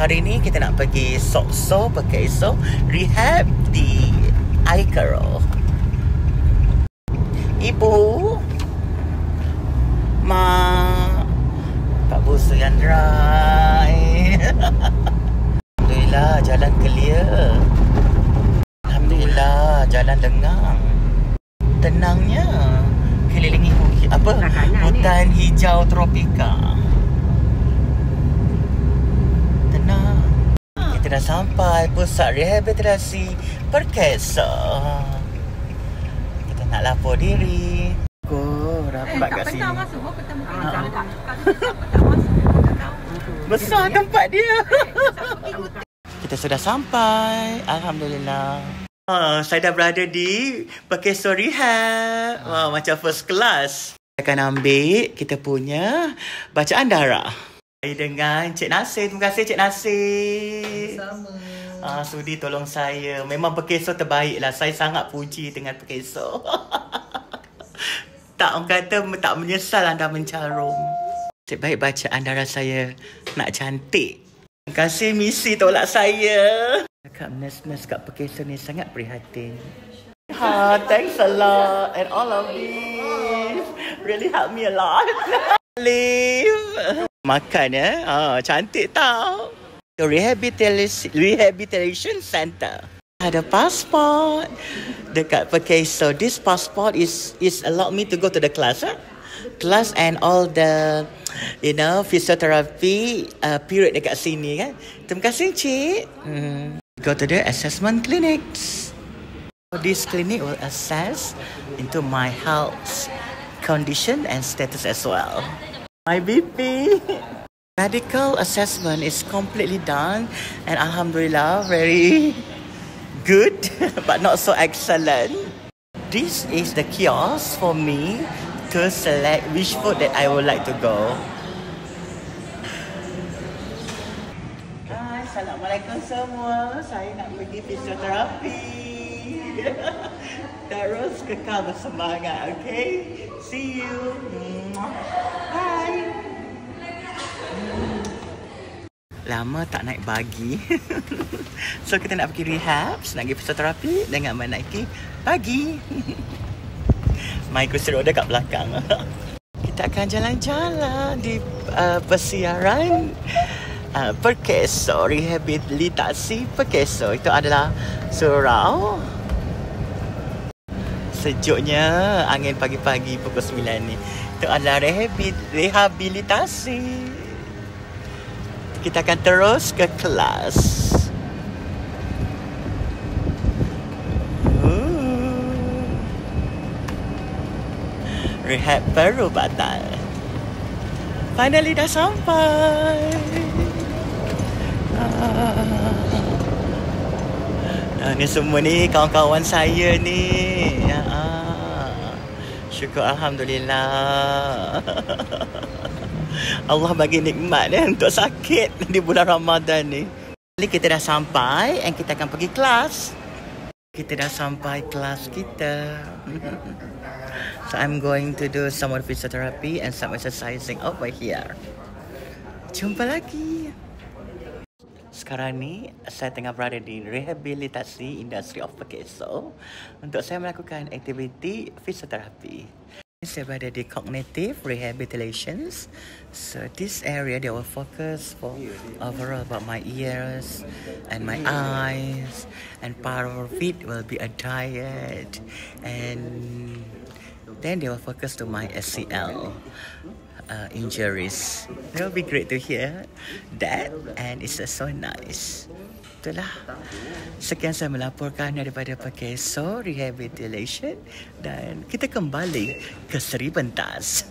Hari ni kita nak pergi Pekeso rehab di Aikaro. Ibu, Mak, Pak Busu yang drive. Alhamdulillah, jalan clear. Alhamdulillah, jalan lengang. Tenangnya kelilingi hutan hijau tropika. Tenang. Kita dah sampai pusat rehabilitasi Pekeso. Kita nak lapor diri. Dapat kat sini. Besar tempat dia. Kita sudah sampai. Alhamdulillah. Saya dah berada di Pekeso Rehab. Macam first class. Saya akan ambil kita punya bacaan darah. Saya dengan Cik Nasir. Terima kasih Cik Nasir. Sama. Sudi tolong saya. Memang Pekeso terbaik lah. Saya sangat puji dengan Pekeso. Orang kata tak menyesal anda mencarum. Cik baik bacaan darah saya nak cantik. Terima kasih misi tolak saya. Cakap nurse-nurse kat Pekeso ni sangat prihatin. Thanks a lot. And all of this really helped me a lot. Live. Makan ya. Cantik tau. Rehabilitation Center. Ada passport dekat Pekeso. This passport is allow me to go to the class, class and all the physiotherapy period dekat sini kan. Terima kasih Cik. Go to the assessment clinics. This clinic will assess into my health condition and status as well. My BP. Medical assessment is completely done and alhamdulillah very good, but not so excellent. This is the kiosk for me to select which food that I would like to go. Hai, Assalamualaikum semua. Saya nak pergi fisioterapi. Terus kekal bersemangat, okay? See you. Bye. Lama tak naik bagi. So kita nak pergi rehab, nak pergi fisioterapi dengan menaiki bagi. My kursi roda kat belakang. Kita akan jalan-jalan di persiaran Pekeso, rehabilitasi Pekeso. Itu adalah surau. Sejuknya angin pagi-pagi pukul 9 ni. Itu adalah rehabilitasi. Kita akan terus ke kelas. Rehab perubatan. Finally dah sampai. Ni semua ni kawan-kawan saya ni. Syukur alhamdulillah. Allah bagi nikmat untuk sakit di bulan Ramadan ni. Jadi kita dah sampai dan kita akan pergi kelas. Kita dah sampai kelas kita. So I'm going to do some more physiotherapy and some exercising over here. Jumpa lagi. Sekarang ni saya tengah berada di rehabilitasi industri of Pekeso untuk saya melakukan aktiviti fisioterapi. Saya berada di cognitive rehabilitations. So this area they will focus for overall about my ears and my eyes, and part of it will be a diet, and then they will focus to my SCL injuries. It will be great to hear that, and it's so nice. Itulah. Sekian saya melaporkan daripada Pekeso Rehabilitation dan kita kembali ke Seri Pentas.